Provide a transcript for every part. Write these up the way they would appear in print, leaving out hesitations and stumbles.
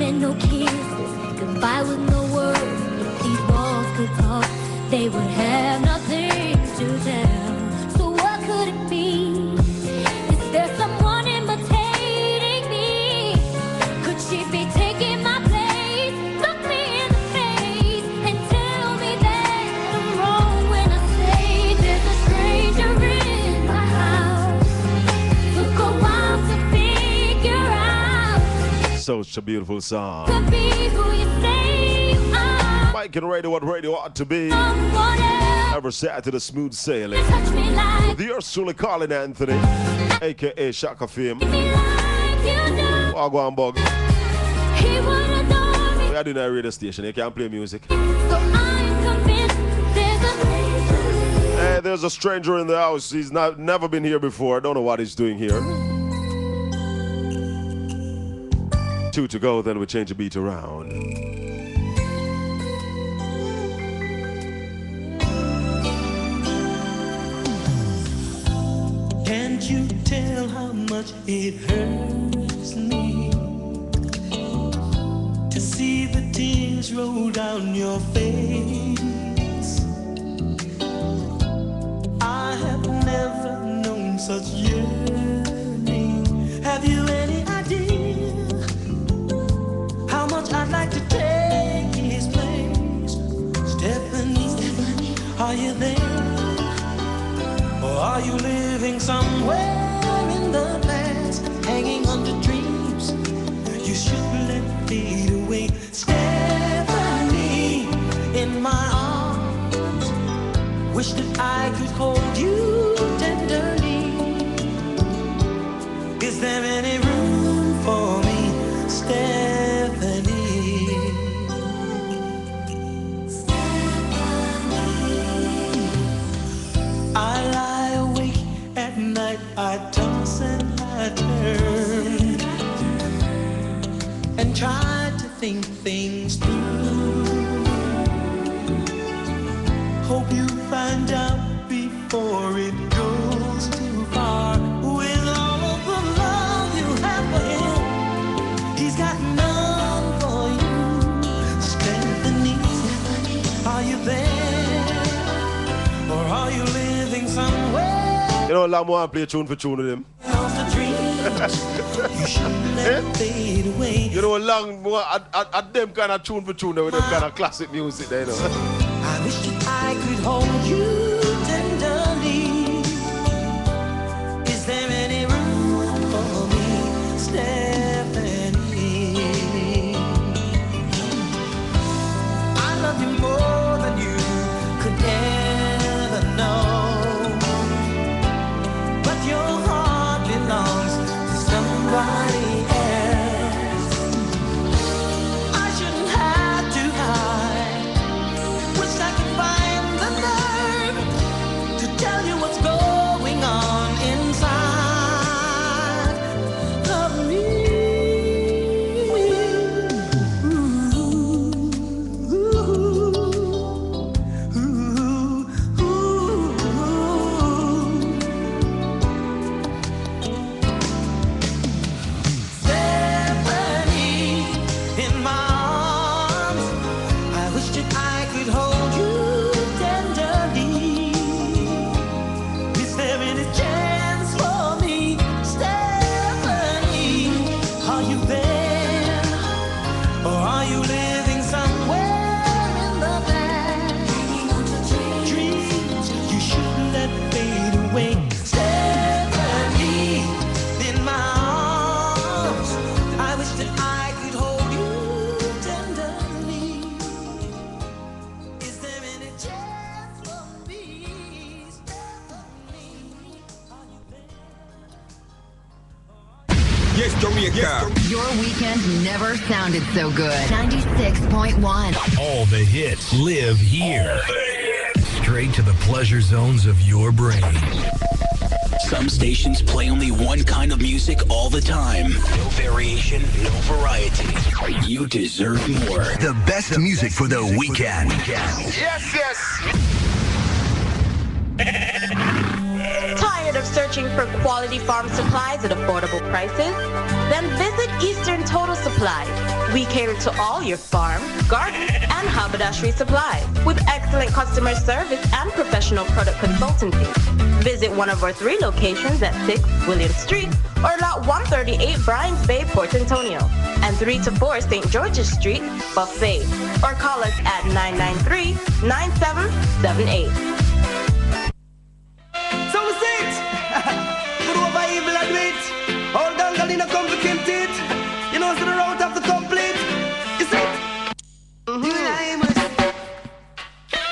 even no kisses, goodbye with no words. If these walls could talk, they would have nothing to tell. So what could it be? Is there someone imitating me? Could she be taking my place? Look me in the face and tell me that I'm wrong when I say there's a stranger in my house. Took a while to figure out. Such a beautiful song. Could be who you say you are. Mike and Radio, what radio ought to be. Ever set to the smooth sailing. The Ursula Colin Anthony, aka Shaka Fame. Wagwan Bug. We are doing a radio station, you can't play music. Hey, there's a stranger in the house. He's never been here before. I don't know what he's doing here. 2 to go, then we change the beat around. Can't you tell how much it hurts me to see the tears roll down your face? I have never known such yearning. Have you any idea how much I'd like to take his place? Stephanie, are you there? Or are you living somewhere in the past, hanging on to dreams you should let fade away? Stephanie, in my arms, wish that I could hold you tenderly. Is there any room for me, Stephanie? I lie awake at night, I toss and I turn and try to think things through. Hope you find out before it goes too far. With all of the love you have for him, he's got none for you. Stephanie, are you there? Or are you living somewhere? You know, Lam want to play tune for tune with him. You know, Lang, at them kind of tune for tune with them kind of classic music there, you know. I wish that I could hold you tenderly. Is there any room for me, Stephanie? I love you more than you could ever know. But your heart belongs to somebody else. I shouldn't have to hide. Wish I could find the nerve to tell you what's going on inside of me. Stephanie, in my arms, I wish that I could hold you tenderly. Is there any chance for me, Stephanie? Are you there? Or are you living somewhere in the past? Dreams you should let fade away. Stephanie, in my arms, I wish that I could hold you tenderly. Is there any chance for me, Stephanie? Are you there? Yes, Jamaica. Your weekend never sounded so good. 96.1. All the hits live here. Straight to the pleasure zones of your brain. Some stations play only one kind of music all the time. No variation, no variety. You deserve more. The best music for the weekend. Yes, yes. Tired of searching for quality farm supplies at affordable prices? Then visit Eastern Total Supply, We cater to all your farm, garden, and haberdashery supplies with excellent customer service and professional product consultancy. Visit one of our 3 locations at 6 William Street or lot 138 Bryans Bay, Port Antonio, and 3 to 4 St. George's Street, Buffet, or call us at 993-9778. So we say it. Good over evil and wit. All dangle in a complicated. You know, so the route of the complete. You see it? You and I must.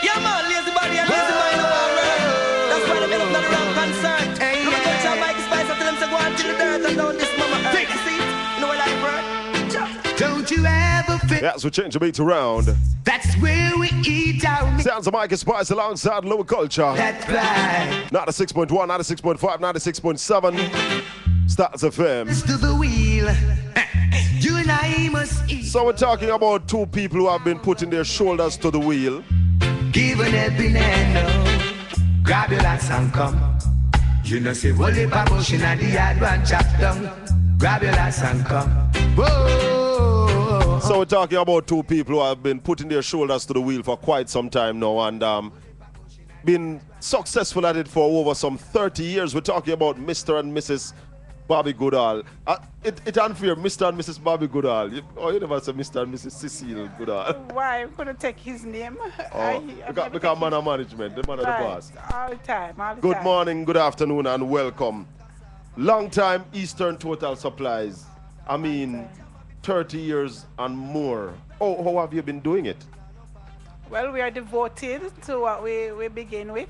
Yeah, man, lazy body and lazy mind of our world. That's why they build up the wrong concern. Look at culture, Mike Spice, I tell them to go on to the dirt and down this mama earth. You see it? You know what I brought? Don't you ever think? Yeah, so change the beat around. That's where we eat our meat. Sounds of Mike Spice alongside Lower Culture. That's right. 96.1, 96.5, 96.7. Stars FM. To the wheel. You and I must eat. So we're talking about 2 people who have been putting their shoulders to the wheel. Give an helping hand. Grab your lads and come. You know, say, Wally Babush and the yard one chop down. Grab your lads and come. Whoa. So we're talking about 2 people who have been putting their shoulders to the wheel for quite some time now and been successful at it for over some 30 years. We're talking about Mr. and Mrs. Bobby Goodall. It's unfair, Mr. and Mrs. Bobby Goodall. You never say Mr. and Mrs. Cecile Goodall. Why? I'm going to take his name. Because man of management, the man of the boss. All the time, Good morning, good afternoon, and welcome. Long time Eastern Total Supplies. I mean, 30 years and more. Oh, how have you been doing it? Well, we are devoted to what we begin with.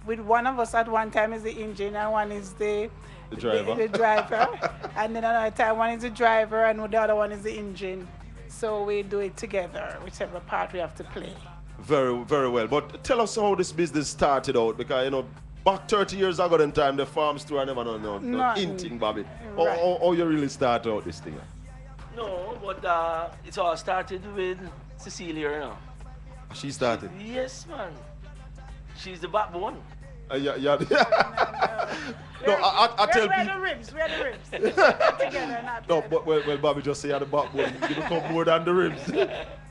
With one of us at one time is the engine and one is the driver. The driver. And then another time one is the driver and the other one is the engine. So we do it together, whichever part we have to play. Very, very well. But tell us how this business started out, because, you know, back 30 years ago in time, the farm store, I never know anything, Bobby. Right. How you really start out this thing? No, but it all started with Cecilia, you know. She started? Yes, man. She's the backbone. Yeah. No, I tell people. We're the ribs. Together, not no, but well, Bobby just say you're the backbone. You become more than the ribs.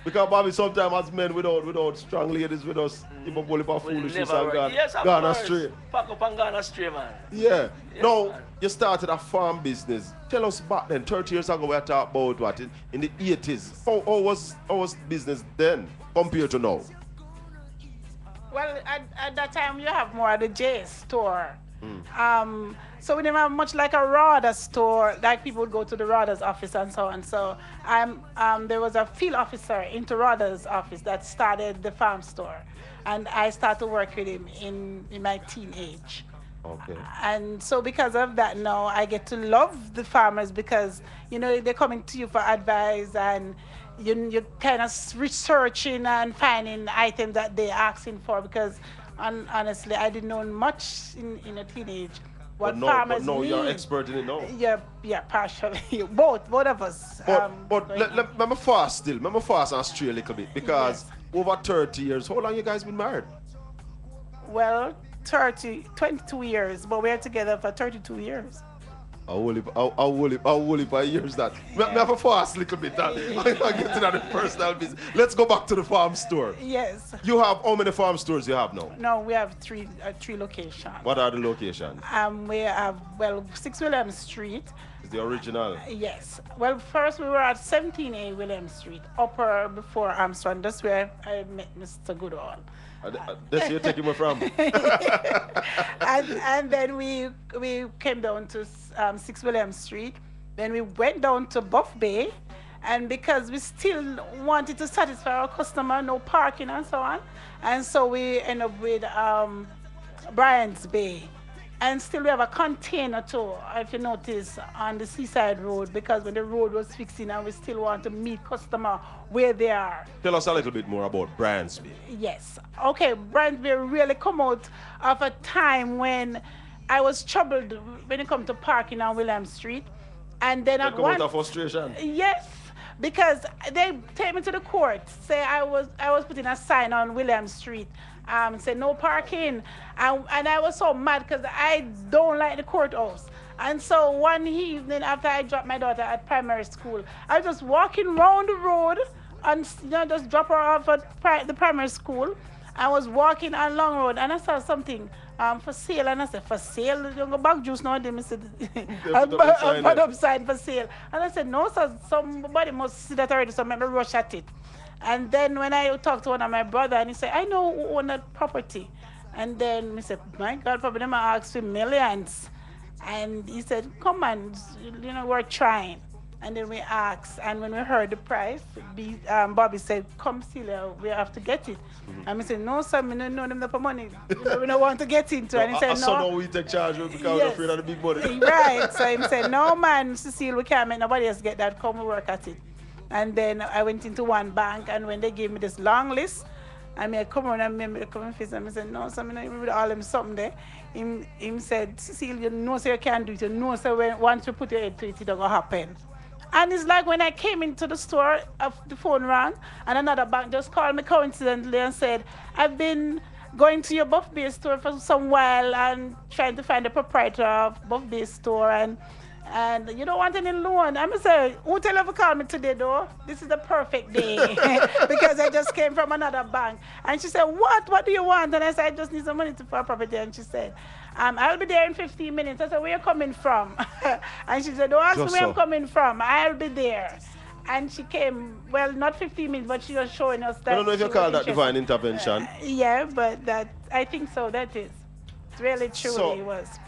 Because Bobby, sometimes as men without strong ladies with us, you can bully for foolishness and gone astray. Pack up and gone astray, man. Yeah. Yes, now, man. You started a farm business. Tell us back then, 30 years ago, we talked about what? In the 80s. How was business then compared to now? Well, at that time, you have more of the J store. So we didn't have much like a Rada store, like people would go to the Rada's office and so on. So there was a field officer into Rada's office that started the farm store. And I started to work with him in my teenage. Okay. And so because of that now, I get to love the farmers because, you know, they're coming to you for advice and you're kind of researching and finding items that they're asking for because honestly, I didn't know much in a teenage what farmers need. But no, you're expert in it now. Yeah, partially. both of us. But let me fast and stray a little bit because over 30 years, how long you guys been married? Well, 22 years, but we're together for 32 years. How will it by years that? Yeah. Me have a fast little bit. I'll get to that in personal business. Let's go back to the farm store. Yes. You have how many farm stores you have now? No, we have three locations. What are the locations? We have 6 William Street. Is the original? Yes. Well, first we were at 17A William Street, upper before Armstrong. That's where I met Mr. Goodall. That's where you're taking me from. and then we came down to 6 William Street. Then we went down to Buff Bay. And because we still wanted to satisfy our customer, no parking and so on. And so we end up with Bryans Bay. And still we have a container too, if you notice, on the Seaside Road, because when the road was fixing and we still want to meet customer where they are. Tell us a little bit more about Bryans Bay. Yes. Okay, Bryans Bay really come out of a time when I was troubled when it comes to parking on William Street. And then come out of frustration? Yes. Because they take me to the court, say I was putting a sign on William Street, say no parking, and I was so mad because I don't like the courthouse. And so one evening after I dropped my daughter at primary school, I was just walking round the road and just drop her off at the primary school. I was walking on Long Road and I saw something for sale, and I said, for sale? You go back juice now, I said, I put up sign for sale. And I said, no, sir, somebody must see that already, so maybe rush at it. And then when I talked to one of my brother, and he said, I know who own that property. And then I said, my God, probably them asked for millions. And he said, come on, we're trying. And then we asked, and when we heard the price, Bobby said, come, Celia, we have to get it. And we said, no, sir, we don't know them for money. We don't want to get into it. And he said, no. So now we take charge because we're afraid of the big money. Right. So he said, no, man, Cecile, we can't make nobody else get that. Come, we work at it. And then I went into one bank, and when they gave me this long list, I mean, I come on and I come and face and I said, no, so I'm not even with all them something there. Him said, Cecile, you know, so you can't do it. You know, so once you put your head to it, it's going to happen. And it's like when I came into the store, the phone rang, and another bank just called me coincidentally and said, I've been going to your Buff Bay store for some while and trying to find the proprietor of Buff Bay store, and you don't want any loan. I'm going to say, who tell you to call me today, though? This is the perfect day because I just came from another bank. And she said, what do you want? And I said, I just need some money for a property. And she said, I'll be there in 15 minutes. I said, where are you coming from? And she said, don't ask me where I'm coming from. I'll be there. And she came, well, not 15 minutes, but she was showing us that. I don't know if you call that divine intervention. Yeah, but I think so, that is. Really, truly was.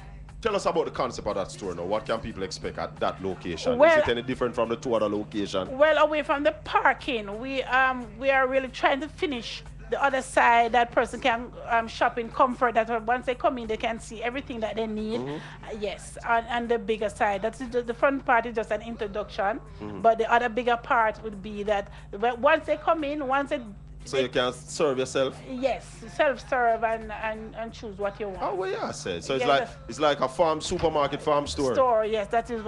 Tell us about the concept of that store now. What can people expect at that location? Well, is it any different from the two other locations? Well, away from the parking, we are really trying to finish the other side. That person can shop in comfort. That once they come in, they can see everything that they need. Yes, and the bigger side. That's the front part is just an introduction, but the other bigger part would be that once they come in, so you can serve yourself? Yes, self-serve and choose what you want. Oh, well, yeah, I said. So it's like a farm, supermarket, farm store? Store, yes, that is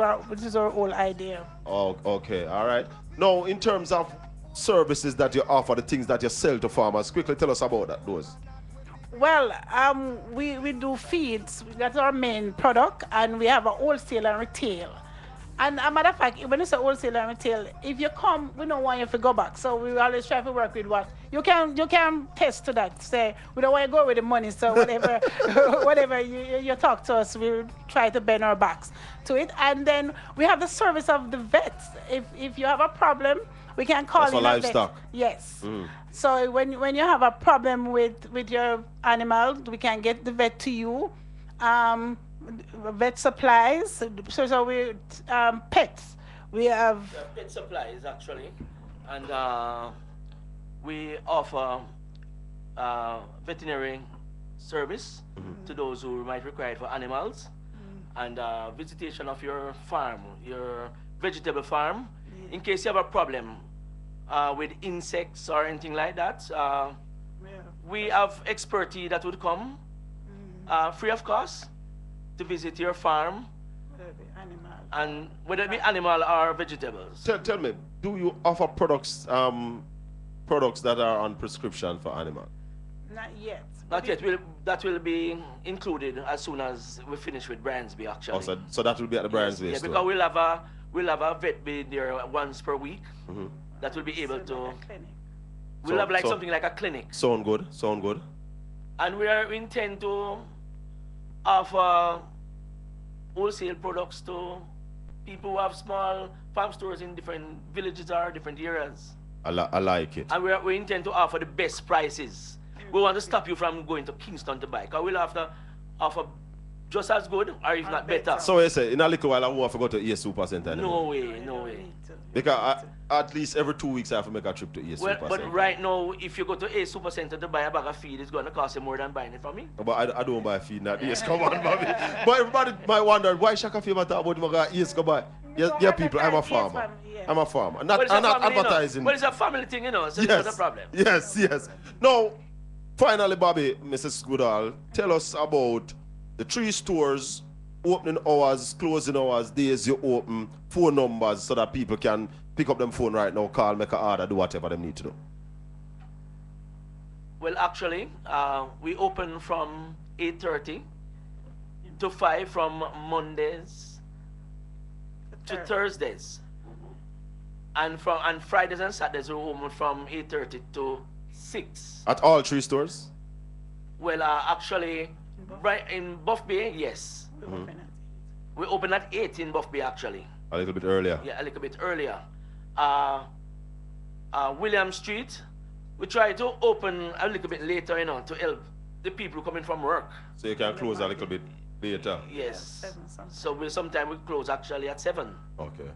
our whole idea. Oh, okay, all right. Now, in terms of services that you offer, the things that you sell to farmers, quickly tell us about those. Well, we do feeds. That's our main product, and we have a wholesale and retail. And a matter of fact, when you say wholesale and retail, if you come, we don't want you to go back. So we always try to work with what you can test to that. Say we don't want you to go with the money. So whatever whatever you talk to us, we'll try to bend our backs to it. And then we have the service of the vets. If you have a problem, we can call in for livestock. Vet. Yes. So when you have a problem with your animal, we can get the vet to you. Vet supplies. So we pets. We have pet supplies actually, and we offer veterinary service to those who might require it for animals, and visitation of your farm, your vegetable farm, in case you have a problem with insects or anything like that. We have expertise that would come free of cost to visit your farm, and whether it be animal or vegetables. Tell me, do you offer products that are on prescription for animal? Not yet. Not yet. That will be included as soon as we finish with Brandsby, actually. Oh, so that will be at the Brandsby store. store. Because we'll have a vet be there once per week. That will be able to. We'll have something like a clinic. Sound good. And we intend to offer wholesale products to people who have small farm stores in different villages or different areas. I like it. And we intend to offer the best prices. We want to stop you from going to Kingston to buy, because we'll have to offer just as good or if not better. So you say, in a little while I won't have to go to ES Super Center anymore? No way. Because at least every 2 weeks I have to make a trip to ES Super Center. But right now, if you go to ES Super Center to buy a bag of feed, it's going to cost you more than buying it from me. But I don't buy feed now. Yes, come on, Bobby. But everybody might wonder, why Shaka Fever talk about him going ES go buy? Yeah, people, I'm a farmer. I'm a farmer. I'm not advertising. But it's a family thing, so it's not a problem. Yes. Now, finally, Bobby, Mrs. Goodall, tell us about the 3 stores, opening hours, closing hours, days you open, phone numbers, so that people can pick up them phone right now, call, make an order, do whatever they need to do. Well, actually, we open from 8:30 to 5 from Mondays to Thursdays. And Fridays and Saturdays we're open from 8:30 to 6. At all 3 stores? Well, actually, right in Buff Bay, yes. We open at 8 in Buff Bay, actually. A little bit earlier. Yeah, a little bit earlier. William Street, we try to open a little bit later, you know, to help the people coming from work. So you can close a little bit later? Yes. So sometimes we close actually at 7. Okay.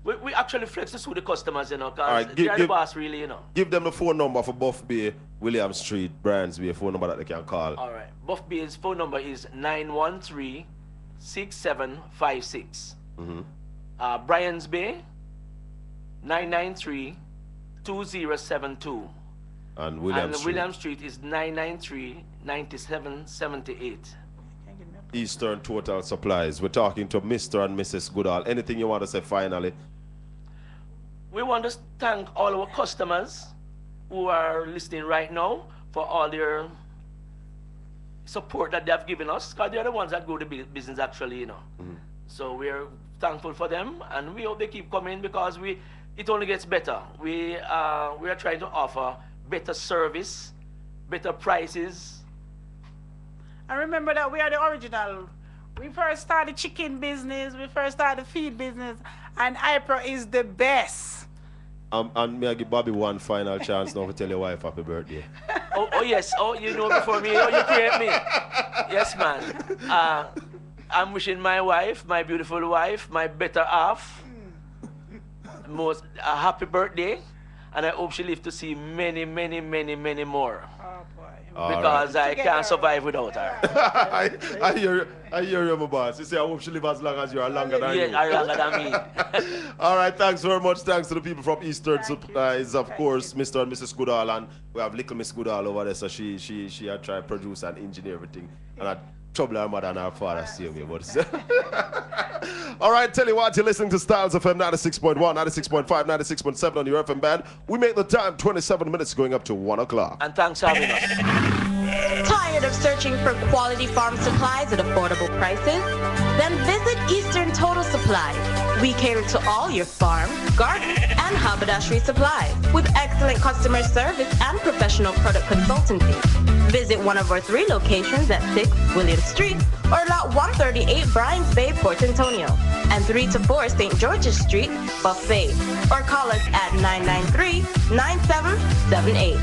We actually flex this with the customers, you know, because right, they are the boss, really, you know. Give them the phone number for Buff Bay, William Street, Brands Bay, phone number that they can call. All right. Buff Bay's phone number is 913-6756. Brian's Bay, 993-2072. And William Street is 993-9778. Eastern Total Supplies. We're talking to Mr. and Mrs. Goodall. Anything you want to say finally? We want to thank all our customers who are listening right now for all their support that they have given us, because they're the ones that grow the business actually, you know. So we're thankful for them, and we hope they keep coming, because it only gets better. We are trying to offer better service, better prices. And remember that we are the original. We first started chicken business, we first started feed business, and Hyper is the best. And may I give Bobby one final chance now to tell your wife happy birthday? Oh yes, you know before me, you create me. Yes, man. I'm wishing my wife, my beautiful wife, my better half, most happy birthday, and I hope she lives to see many, many, many, many more. Because I can't survive without her. I hear you, my boss. You say, I hope she lives as long as you are longer than you. Yeah, longer than me. All right, thanks very much. Thanks to the people from Eastern Supplies, of course, Mr. and Mrs. Goodall. And we have little Miss Goodall over there, so she had tried to produce and engineer everything. And I trouble her mother and her father see me. But all right, tell you what, you're listening to Styles FM 96.1, 96.5, 96.7 on your FM band. We make the time 27 minutes going up to 1 o'clock. And thanks for having us. Tired of searching for quality farm supplies at affordable prices? Then visit Eastern Total Supply. We cater to all your farm, garden, and haberdashery supplies with excellent customer service and professional product consultancy. Visit one of our 3 locations at 6 William Street or Lot 138 Bryans Bay, Port Antonio, and 3 to 4 St. George's Street, Buff Bay, or call us at 993-9778.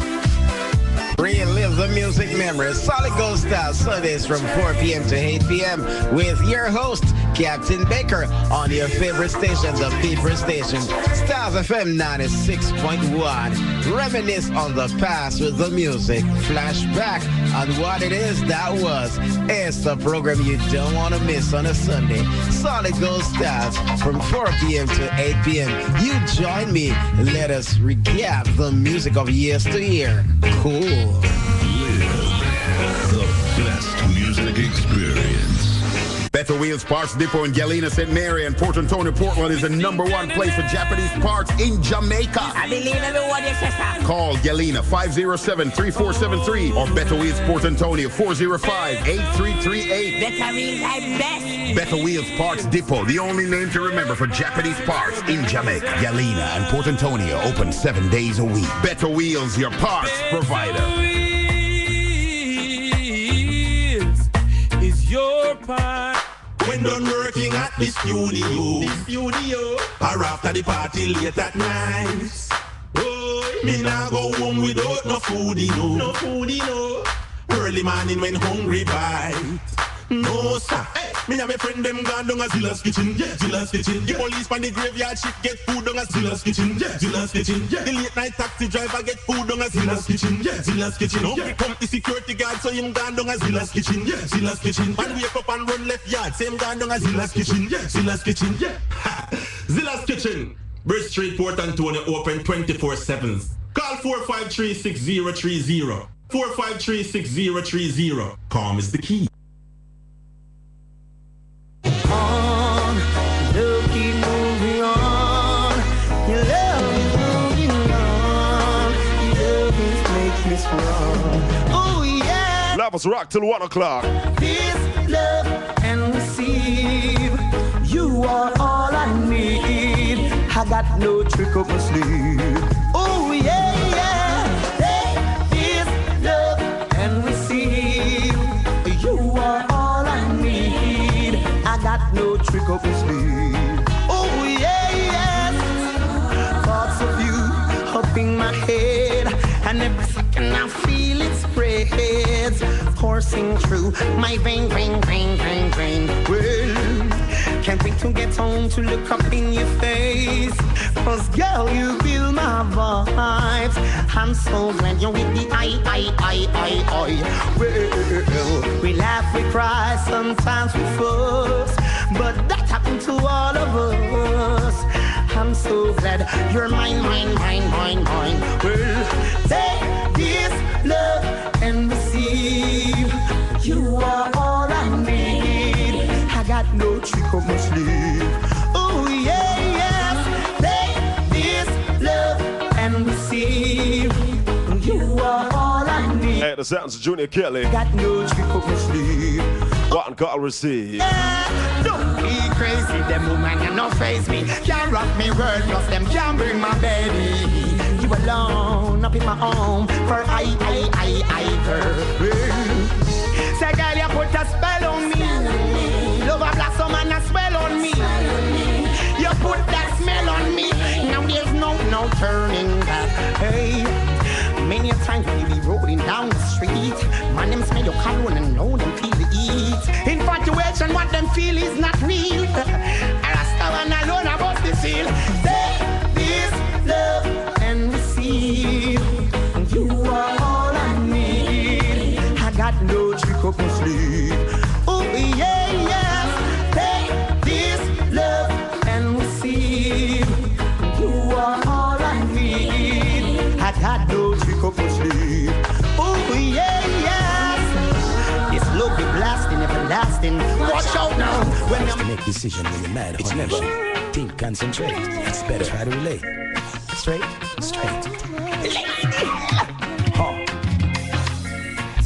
Relive the music memories. Solid Gold Style Sundays from 4 p.m. to 8 p.m. with your host, Captain Baker, on your favorite station, the People Station, Styles FM 96.1. Reminisce on the past with the music. Flashback on what it is that was. It's the program you don't want to miss on a Sunday. Solid Gold Styles from 4 p.m. to 8 p.m. You join me. Let us recap the music of yesteryear. Cool. Live the best music experience. Better Wheels Parts Depot in Galena, St. Mary, and Port Antonio, Portland is the #1 place for Japanese parts in Jamaica. I believe everyone is sister. Call Galena 507-3473 or Better Wheels Port Antonio 405-8338. Better Wheels are best. Better Wheels Parts Depot, the only name to remember for Japanese parts in Jamaica. Galena and Port Antonio open 7 days a week. Better Wheels, your parts provider. Is your part. When done working at the studio, or after the party late at night, oh, me nah go home without no food, no food, early morning when hungry bite. No sir, me and my friend them gone down a Zilla's kitchen, Zilla's kitchen. The police from the graveyard ship get food down a Zilla's kitchen, Zilla's kitchen. The late night taxi driver get food down a Zilla's kitchen, Zilla's kitchen. Up come the security guard, so him gone down a Zilla's kitchen, Zilla's kitchen. Man wake up and run left yard, same gone down a Zilla's kitchen, Zilla's kitchen. Zilla's kitchen, Bridge Street, Port Antonio, open 24/7. Call 453-6030. 453-6030. Calm is the key. On, love keep moving on. Your love is moving on. Your love makes me strong. Oh yeah. Love us rock till 1 o'clock. Peace, love, and receive. You You are all I need. I got no trick up my sleeve. Oh yeah, yeah. Take this love and receive. You are all I need. I got no trick up my sleeve. Oh yeah, yes. Thoughts of you up in my head, and every second I feel it spreads, coursing through my vein. Well, can't wait to get home to look up in your face, 'cause girl, you feel my vibes. I'm so glad you're with the I. Well, we laugh, we cry, sometimes we fuss, but that happened to all of us. I'm so glad you're mine. Well, take this love and receive. You are all I need. I got no trick up my sleeve. Oh yeah, yes. Take this love and receive. You are all I need. Hey, the sounds of Junior Kelly. Got no trick up my sleeve. One call received. Yeah, don't be crazy. Them woman can not face me. Can't rock me world, plus them can't bring my baby. You alone up in my home for I girl. Say girl, you put a spell on me. Love a blossom and a spell on me. You put that smell on me. Now there's no turning back. Hey, many a times when you be rolling down the street, man, them smell your cologne and know them feel the heat. Infatuation, what them feel is not real. I stop and alone about the seal. Take this love and receive. You are all I need. I got no trick up my sleeve. Oh yeah, yes. Take this love and receive. You are all I need. I got no trick up my sleeve. Oh yeah, yes. This love be blasting, everlasting. Watch out now when you make decision when you're mad. It's never think, concentrate. It's better try to relate. Straight.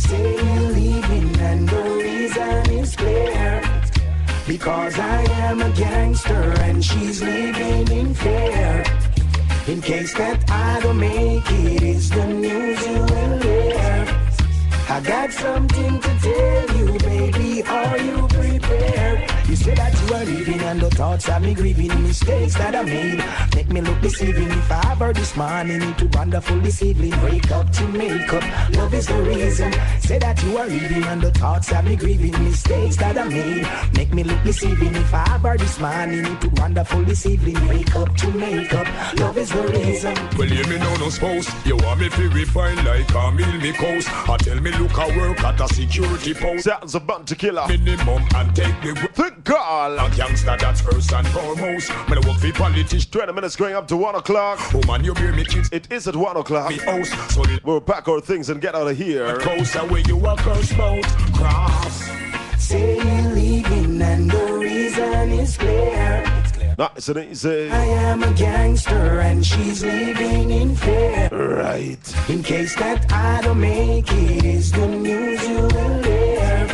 Say you're leaving and the reason is clear. Because I am a gangster and she's living in fear. In case that I don't make it, is the news you will hear. I got something to tell you, baby, are you prepared? You say that you are leaving and the thoughts have me grieving. Mistakes that I made make me look deceiving. If I ever this morning into wonderful this evening, break up to make up, love is the reason. Say that you are leaving and the thoughts have me grieving. Mistakes that I made make me look deceiving. If I ever this morning into wonderful this evening, break up to make up, love is the reason. Well, you me know no spouse. You want me to refine like a meal me coast. I tell me look I work at a security post. Sounds a bounty killer. Minimum and take me with the girl. A gangster, that's first and foremost. Me work for politicians. 20 minutes going up to 1 o'clock. Oh man, you hear me kids. It is at 1 o'clock. Me house, so we'll pack our things and get out of here. Close away you a curse boat. Cross. Say you're leaving and the reason is clear. Nice and easy. I am a gangster and she's living in fear. Right. In case that I don't make it, is the news you will hear.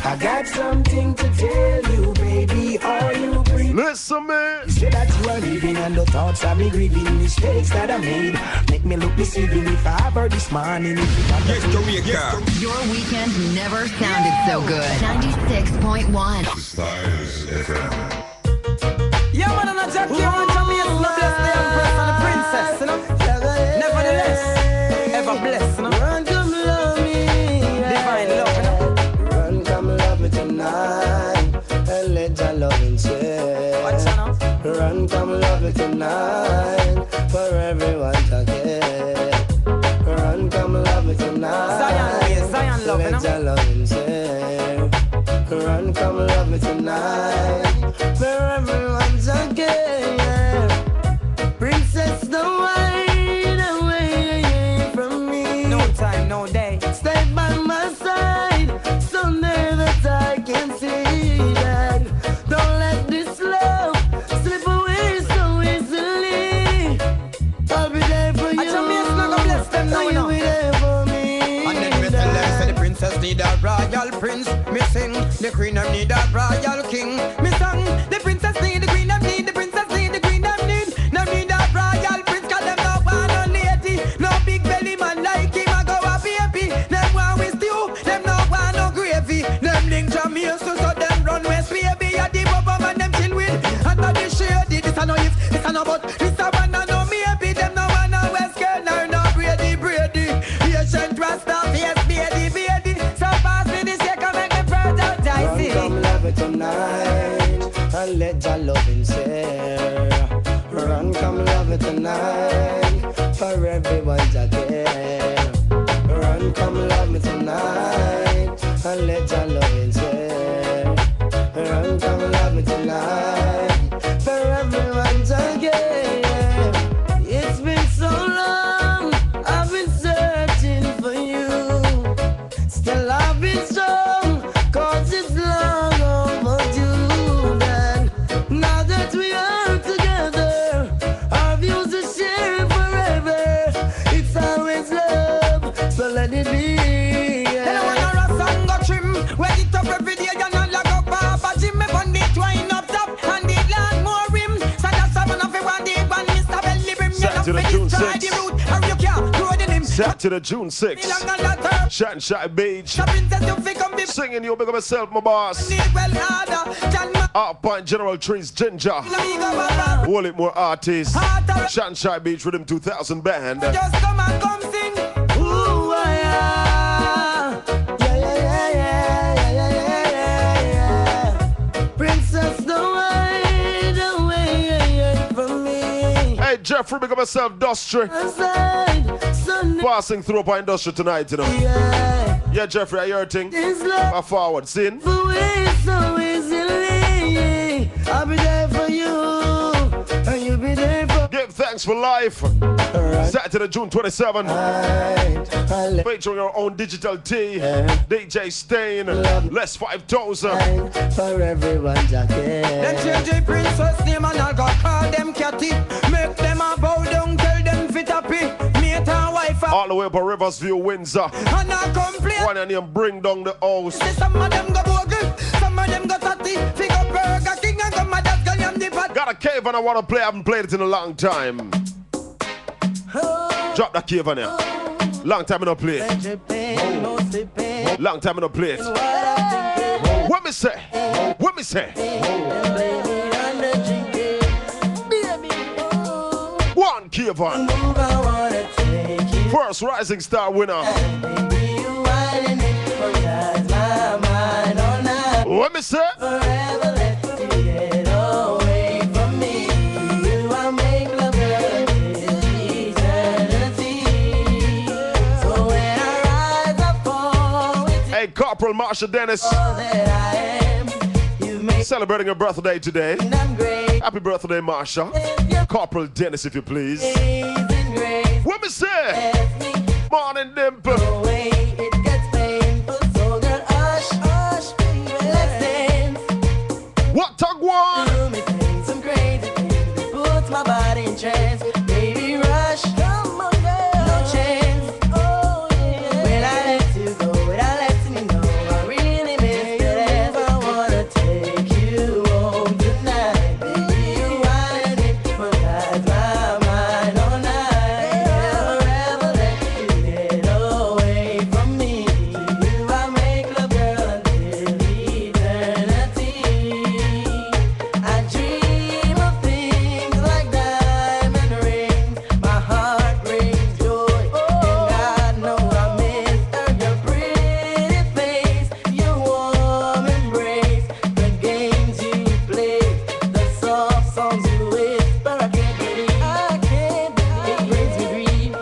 I got something to tell you, baby, are you free? Listen, man. You say that you are leaving and the thoughts have me grieving. Mistakes that I made make me look deceiving. If I ever this morning, if you got yes, Jamaica. Your weekend never sounded so good. 96.1 Styles FM. Yeah, man, I'm not joking. I'm Jamaica. Bless the Empress and the Princess, you know. Nevertheless, ever blessed, you know. Run, come love me. Divine love, you know. Run, come love me tonight. And let your loving share. What's that now? Run, come love me tonight. For everyone to get. Run, come love me tonight. Zion love, you know. Let your loving share. Run, come love me tonight. For everyone's again. Princess, don't hide away from me. No time, no day. Stay by my side, someday that I can see that. Don't let this love slip away so easily. I'll be there for you. I tell me it's not gonna bless them now, you know. You'll be there for me. And then me tell them, say the princess need a royal prince. Me sing, the queen need a royal king. Me song, the princess need let your loving share. Run, come love me tonight, for everyone's a care. Run, come love me tonight, and let your loving share. Run, come love me tonight, for everyone's a care. It's been so long, I've been searching for you. Still I've been strong, cause it's long overdue. Then, now that we are together, our views are shared forever. It's always love, so let it be. Hello, when I rust and go trim, wet it up every day, and I lock up Papa Jim. Me bun the twine up top, and the land more rim. So that's how man of it want it, and Mr. Belly Brim. Saturday, June 6th. The root, and you can't grow the limb. Saturday, June 6th. Shan Shy Beach. Singing you, big up myself, my boss. Up Point General Trees Ginger. Hold it more artists. Shan Shy Beach Rhythm 2000 band. Just come and come sing. Ooh, yeah. Yeah. Princess, don't hide away from me. Hey, Jeffrey, big up myself, Dustry. Passing through upon industry tonight, you know. Yeah, Jeffrey, I hear thing. I forward, sin. So easily, I'll be there for you, and you'll be there for. Give thanks for life. Saturday, June 27. Featuring our own digital T, DJ Stain, less 5,000. For everyone, Jackie. Them change the princess name and I'll go call them catty. Make them a bow down, tell them fit happy. Mate and wife. All the way up to Riversview, Windsor. And I complain. One of them bring down the house. Some of them go bogle, some of them go tatty. Pick up Burger King and come at that girl and the pot. Got a cave and I want to play. I haven't played it in a long time. Drop that cave on here. Long time I don't play it. Long time I don't play it. What me say? What me say? One cave on. First Rising Star winner. What me say? Hey, Corporal Marsha Dennis. Celebrating her birthday today. Happy birthday, Marsha. Corporal Dennis, if you please. What me say? Morning, Dimple. What tug one? Some crazy things that puts my body in trance. Baby, rush. Come on, girl. No chance. Oh, yeah. When I let you go, without letting me know, I really miss that ass. I wanna take you home tonight. Baby, you wanted it, but that's my mind all night. Never ever let you get away from me. You, I make love, girl, until eternity. I dream of things like diamond rings. My heart brings joy, and I know I miss her. Your pretty face, your warm embrace, the games you play, the soft songs you whisper. I can't believe it brings me grief.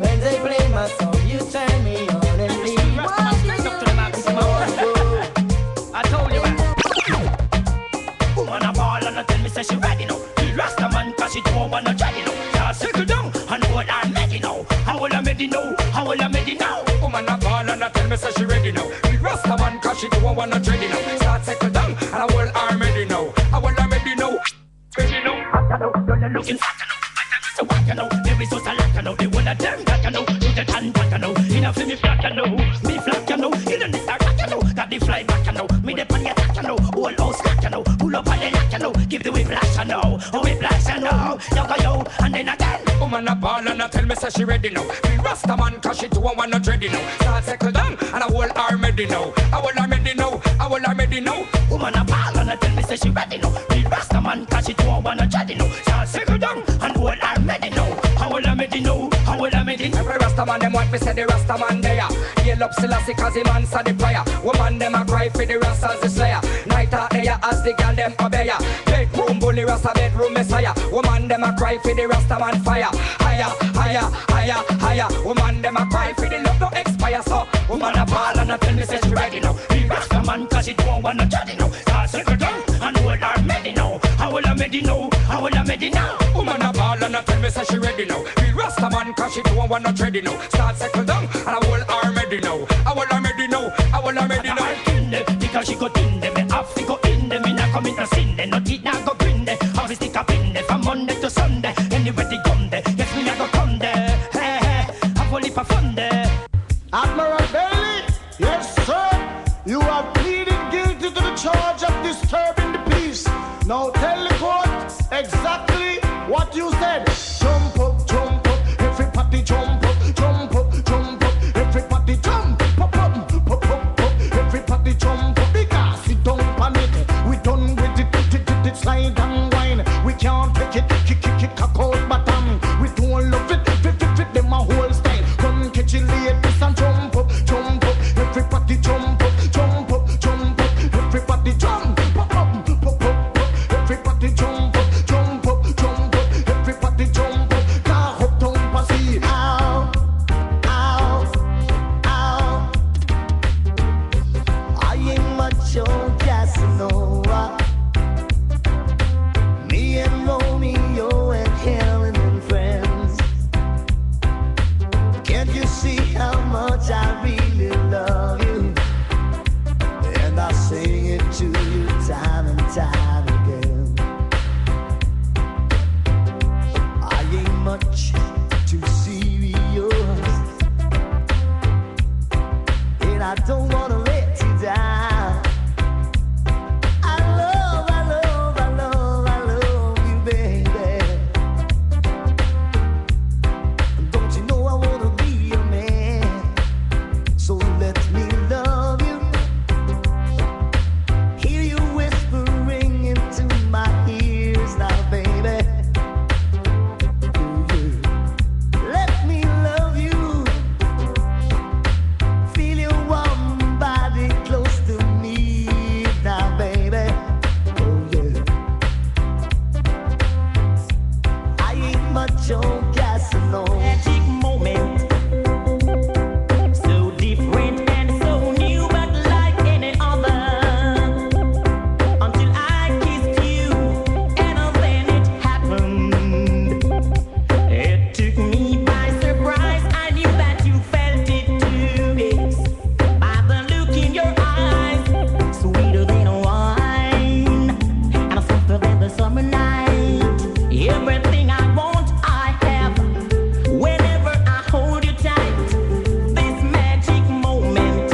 When they play my song, you turn me on and leave. I told you, man. Woman a ball and I tell me say she ready now. The Rasta man cause she don't wanna try it now. Y'all circle down and hold her ready now. How will I make it now? How will I make it now? Woman a ball and I tell me say she ready now. The Rasta man cause she don't wanna trade it now. Start circle down and I will arm ready now. I will arm ready now. Ready now. You're looking fat, you know. So what you know? There is just a lot, you know. The one of them that you know. Do the tan back, you know. Enough for me flat, you know. Me flat, you know. You don't need that, you know. Got the fly back, you know. Me the pony attack, you know. Whole house back, you know. Pull up on the lock, you know. Give the whiplash, you know. Oh, whiplash, you know. You go, yo, and then again. Woman a ball and I tell me say she ready now. The Rasta man cause she don't wanna trade it now. Start circle down and I will arm ready now. I will arm ready now. I will arm ready now. Woman a ball and I tell me say she ready now. The Rasta man cause she don't wanna trade it now. Start circle down and hold her ready now. How will I make it now? How will I make it? Every Rasta man them want me say the Rasta man there. Hail up Selassie cause him answer the prayer. Woman them a cry for the Rastas the slayer. Night out there as the girl them obey ya. Bedroom bully, Rasta bedroom messiah. Woman them a cry for the Rasta man fire. Higher, higher, higher, higher. Woman them a cry for the love no expire. So woman a ball and a tell me say she ready now. The Rasta man cause she don't want no chatty now. Start settle down and hold her ready now. How will I ready now? How will I ready now? Woman a ball and a tell me say she ready now. The Rasta man cause she don't want no ready now. Start settle down and I hold her ready now. I will I ready now. I will I ready now. Because she go in them, me have to go in them. Me not commit no sin, they not eat, not go bring them. How we stick up in them from Monday to Sunday. Anyway they come there, yes me not go come there. Hey, hey, have only for fun there. Admiral Bailey, yes sir, you have pleaded guilty to the charge of disturbing the peace. Now tell the court exactly what you said. Jump up, everybody jump up, jump up, jump up, everybody jump up, up, up, up, up, everybody jump up. Because we don't panic, we done with it, slide and wine. We can't take it, kick it, cock out bottom. We don't love it, fit them a whole style. Come catch it ladies and jump up, everybody jump up, jump up, jump up, everybody jump up, up, up, up, everybody jump up, jump up, jump up, everybody jump up. Car up down passy, ow, ow, ow. I ain't much old Casanova. Me and Romeo and Helen and friends. Can't you see how much I really love you? And I sing it to you time and time again. I ain't much too serious, and I don't wanna let you down. I love you, baby. Don't you know I wanna be your man? So let me love you. Hear you whispering into my ears now, baby. Let me love you. Feel your warm body close to me now, baby. Oh yeah. I ain't much on Casanova. Magic moment. So different and so new, but like any other. Until I kissed you, and then it happened. It took me by surprise. I knew that you felt it too. Yes. By the look in your eyes, sweeter than wine, and softer than the summer night. Everything I want, I have. Whenever I hold you tight, this magic moment,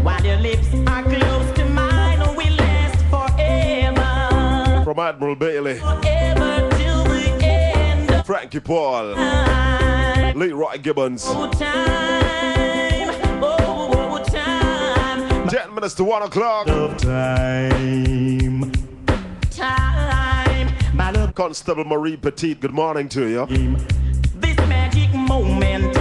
while your lips are close to mine, will last forever. From Admiral Bailey, Forever till the end of Frankie Paul, time. Leroy Gibbons. Time. 10 minutes to 1 o'clock. Time. My love. Constable Marie Petit, good morning to you. This magic moment,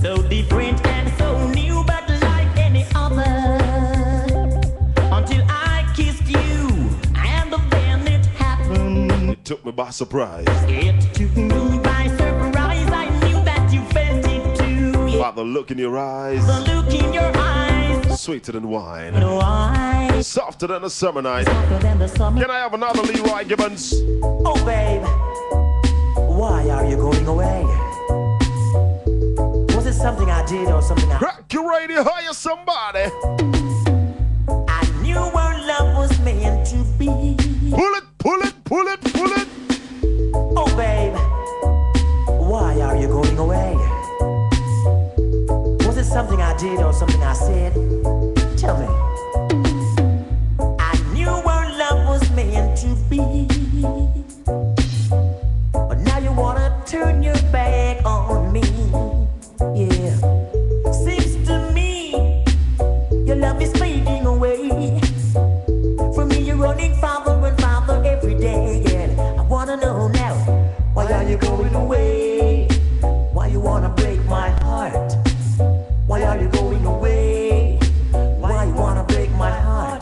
so different and so new, but like any other. Until I kissed you, and then it happened. It took me by surprise. It took me by surprise. I knew that you felt it too. Yeah. By the look in your eyes, The look in your eyes, sweeter than wine, no eyes, softer than a summer night. softer than the summer. Can I have another Leroy Gibbons? Oh, babe, why are you going away? Was it something I did or something I... Crack your radio, hire somebody. I knew our love was meant to be. Pull it, pull it, pull it, pull it. Oh, babe, why are you going away? Was it something I did or something I said? Tell me. I knew our love was meant to be. But now you wanna turn your back on me. Yeah. Seems to me your love is fading away. From me you're running farther and farther every day. And I wanna know now, why are you going away? Why you wanna break my heart? Why are you going away? Why you wanna break my heart?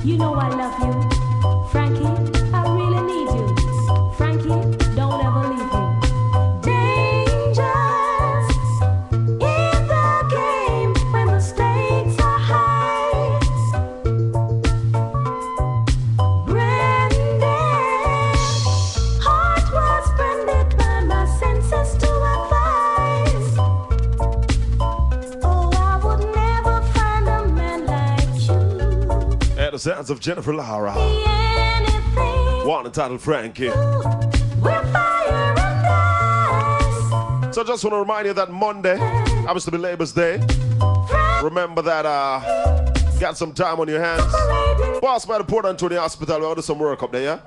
You know I love you. Frankie, I really need you. Frankie, don't ever leave me. Dangerous in the game when the stakes are high. Branded, heart was branded by my senses to advise. Oh, I would never find a man like you. At the sounds of Jennifer Lara. One entitled Frankie. So just want to remind you that Monday happens to be Labor's Day. Remember that got some time on your hands. Pass by the Port Antonio Hospital. We'll do some work up there, yeah?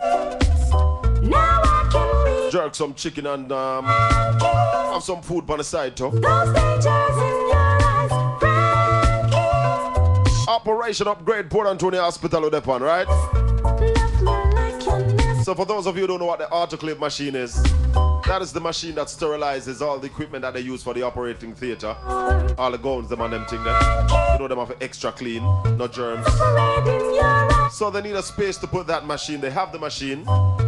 Jerk some chicken and have some food on the side too. Operation Upgrade Port Antonio Hospital with that one, right? So for those of you who don't know what the autoclave machine is, that is the machine that sterilizes all the equipment that they use for the operating theater. All the gowns, them and them thing there. You know them have extra clean, no germs. So they need a space to put that machine. They have the machine,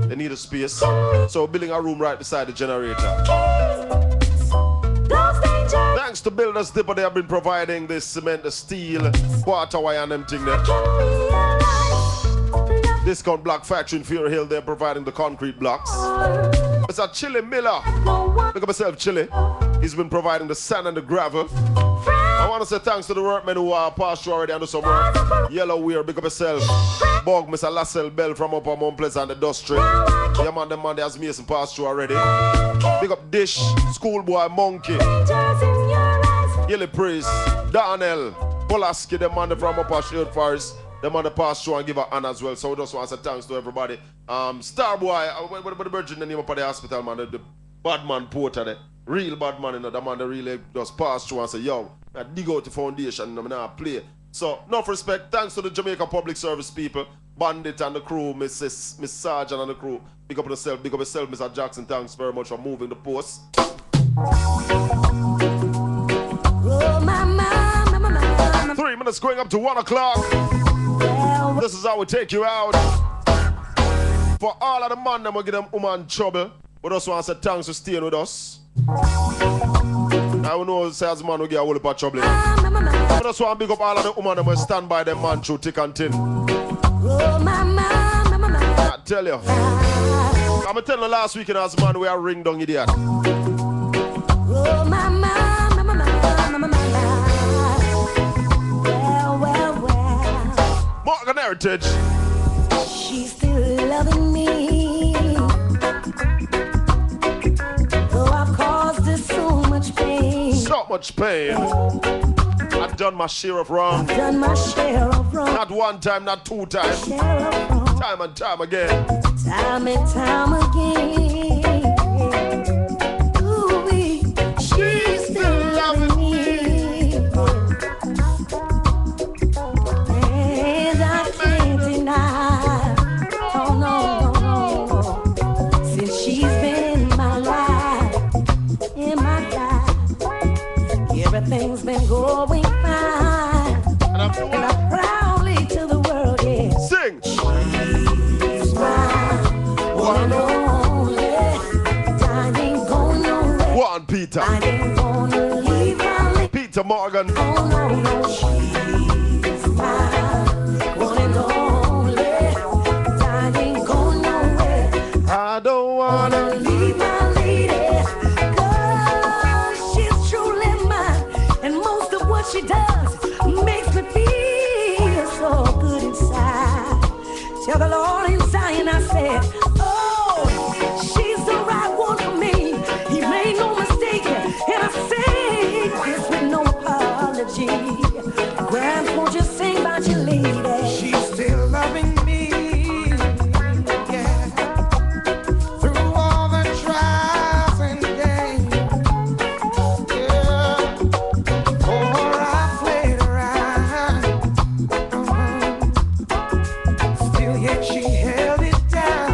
they need a space. So we're building a room right beside the generator. Thanks to Builders Depot, they have been providing the cement, the steel, water wire and them thing there. Discount Block Factory in Fear Hill, they're providing the concrete blocks. It's a Chili Miller. Look at myself, Chili. He's been providing the sand and the gravel. I want to say thanks to the workmen who are passed through already and do some work. Yellow Weir, big up yourself. Bog, Mr. Lassell Bell from Upper Mount Pleasant and the Dustry. Yeah, man, the man has Mason passed through already. Big up Dish, Schoolboy, Monkey. Yellow Priest, Darnell, Pulaski, the man from Upper Shield Forest. The man that passed through and give her honor as well. So we just want to say thanks to everybody. Starboy, what the virgin the name up of the hospital, man, the bad man porter, the real bad man, you know, the man that really just passed through and say, yo, I dig out the foundation, I'm not play. So, enough respect. Thanks to the Jamaica Public Service people, Bandit and the crew, Miss Sargent and the crew. Big up yourself, Mr. Jackson. Thanks very much for moving the post. 3 minutes going up to 1 o'clock. This is how we take you out. For all of the man that will give them woman trouble, we just want to say thanks for staying with us. I will know say as man will get a whole heap of trouble. We just want to big up all of the woman that will stand by them man through thick and thin. I tell you. I'm telling you last weekend as man we are ring down idiot. Morgan Heritage. She's still loving me. Though I've caused her so much pain. So much pain. I've done my share of wrong. I've done my share of wrong. Not one time, not two times. Time and time again. Time and time again. Ooh, she's still loving me. And I can't deny. Oh no, no, no. Since she's been in my life, everything's been going fine. And I'm proudly to the world, yeah. Sing. She's mine, one and only. I ain't going nowhere. One Peter. I ain't gonna leave my Peter Morgan. Oh no, no. She's mine, one and only. I ain't going nowhere. I don't wanna leave my lady. 'Cause she's truly mine. And most of what she does makes me feel so good inside. Tell the Lord in Zion I said, oh, she's the right one for me. He made no mistake. And I say this with no apology. Grams, won't you sing about your lady? She's still loving me. Yeah. Through all the trials and pain. Yeah. For I played around. Still yet she held it down.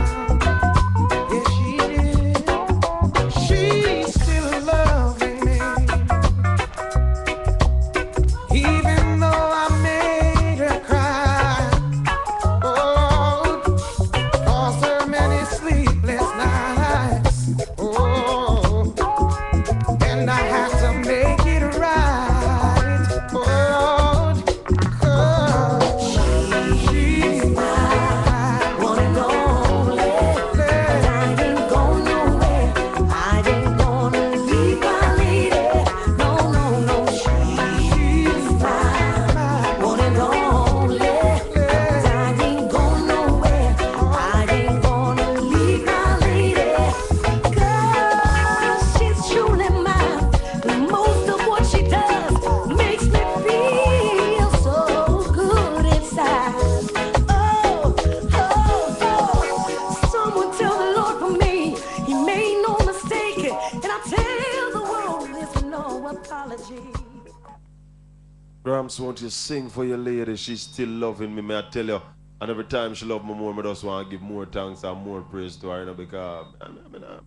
Gramps, won't you sing for your lady? She's still loving me, may I tell you. And every time she love me more, I just want to give more thanks and more praise to her, you know, because I'm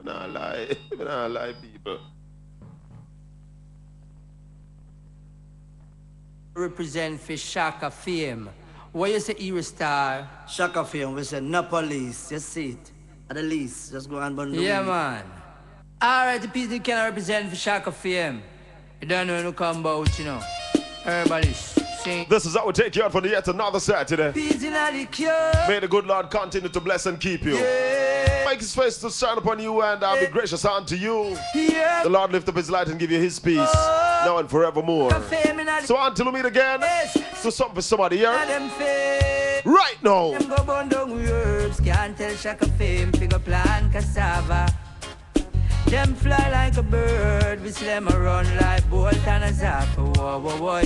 not lie. I'm not lie, people. Represent for Shaka Fame. What you say, Eurostar? Shaka Fame, we say no police. You see it. At the least, just go and burn the Yeah, weed. man. Alright, the people can represent for Shaka Fame. You don't know when you come about, you know. Everybody sing. This is how we take you out for the yet another Saturday. May the good Lord continue to bless and keep you. Make his face to shine upon you and be gracious unto you. The Lord lift up his light and give you his peace, now and forevermore. So until we meet again, so something for somebody here. Right now. Them go burn down with herbs, can't tell Shaka Fame, figure plan cassava. Them fly like a bird, we see them run like bolt and a zap. Whoa, whoa, whoa.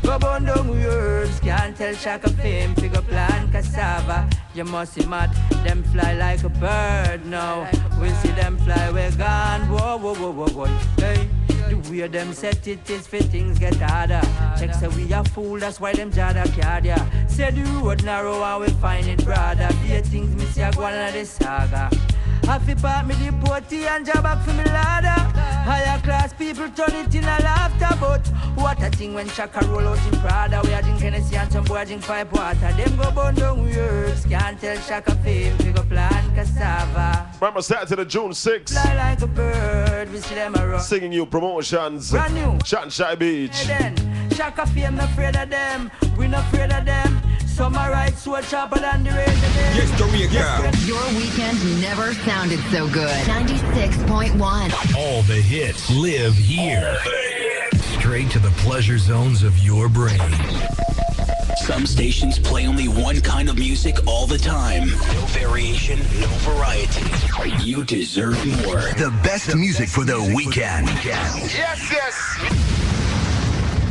Go burn down with herbs, can't tell Shaka Fame, figure plan cassava. You must be mad, them fly like a bird now. We see them fly, we're gone. Whoa, whoa, whoa, whoa, whoa. Hey. The way them set it is for things get harder. Check say we are fool, that's why them jada card ya. Say the road narrow and we find it broader. Be things me see a go on in the saga. Happy part me the potty and job back for me ladder. Higher class people turn it in a laughter. But what a thing when Shaka roll out in Prada. We are drink Hennessy and some boy drink pipe water. Them go burn down with herbs, can't tell Shaka Fame, we go plant cassava. Remember Saturday, June 6th. Fly like a bird, we see them around. Singing you promotions. Brand new. Shanshai Beach. Then, Shaka Fame, not afraid of them. We not afraid of them. Some are right, so sharper than the range of them. Yes, Jamaica. Your weekend never sounded so good. 96.1. All the hits live here. Straight to the pleasure zones of your brain. Some stations play only one kind of music all the time. No variation, no variety. You deserve more. The best music for the weekend. Yes, yes.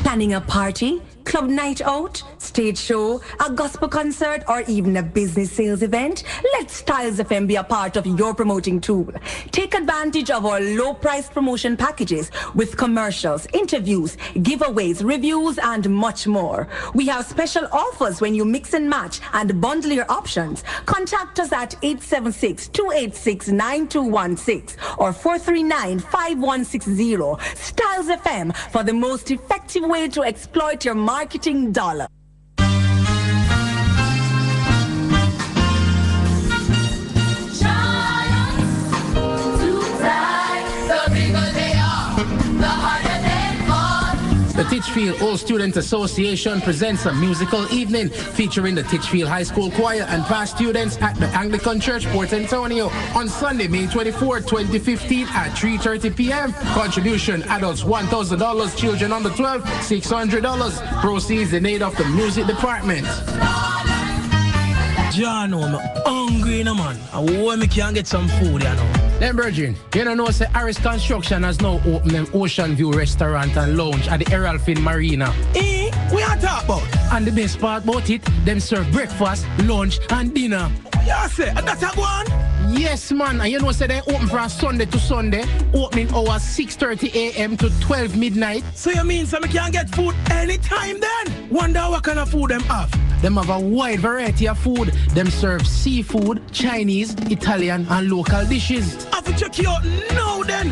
Planning a party, club night out, stage show, a gospel concert, or even a business sales event? Let Styles FM be a part of your promoting tool. Take advantage of our low-priced promotion packages with commercials, interviews, giveaways, reviews, and much more. We have special offers when you mix and match and bundle your options. Contact us at 876-286-9216 or 439-5160. Styles FM for the most effective way to exploit your marketing dollar. The Titchfield Old Student Association presents a musical evening featuring the Titchfield High School Choir and past students at the Anglican Church, Port Antonio on Sunday, May 24, 2015 at 3:30 p.m. Contribution, adults $1,000, children under 12, $600. Proceeds in aid of the music department. John, I'm hungry, no man. I want me can get some food, you know. Then, Virgin, you don't know, say Harris Construction has now opened them Ocean View Restaurant and Lounge at the Errolfin Marina. We are talking about. And the best part about it, them serve breakfast, lunch, and dinner. Yeah, say, that's a go on? Yes, man. And you know, say they open from Sunday to Sunday, opening hours 6:30 a.m. to 12 midnight. So you mean so we can get food anytime then? Wonder what kind of food them have? Them have a wide variety of food. Them serve seafood, Chinese, Italian, and local dishes. I have to check you out now then.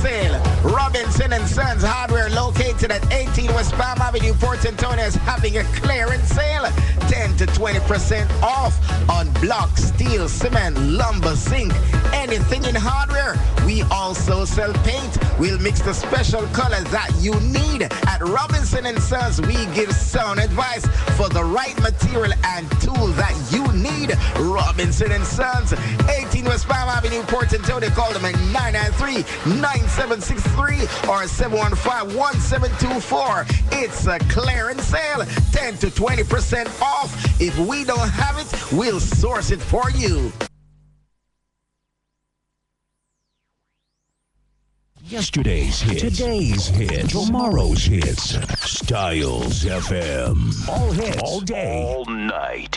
Sale. Robinson & Sons Hardware, located at 18 West Palm Avenue, Port Antonio, is having a clearance sale. 10 to 20% off on block, steel, cement, lumber, zinc, anything in hardware. We also sell paint. We'll mix the special colors that you need. At Robinson & Sons, we give sound advice for the right material and tool that you need. Robinson & Sons, 18 West Palm Avenue, Port Antonio. Call them at 993-9763 or 715-1724. It's a clearance sale, 10 to 20% off. If we don't have it, we'll source it for you. Yesterday's hits, today's hits, tomorrow's hits. Styles FM. All hits, all day, all night.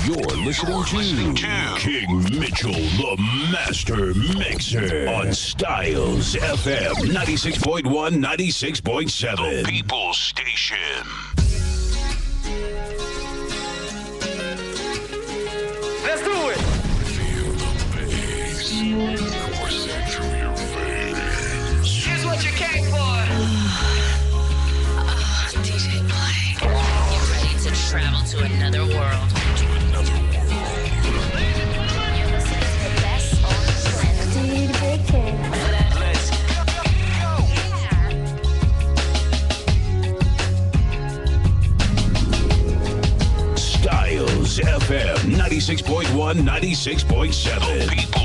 You're listening to King Mitchell, the Master Mixer on Styles FM 96.1, 96.7. The People's Station. Let's do it. Feel the bass coursing through your veins. Here's what you came for. DJ Mike, you're ready to travel to another world. Styles FM 96.1, 96.7. People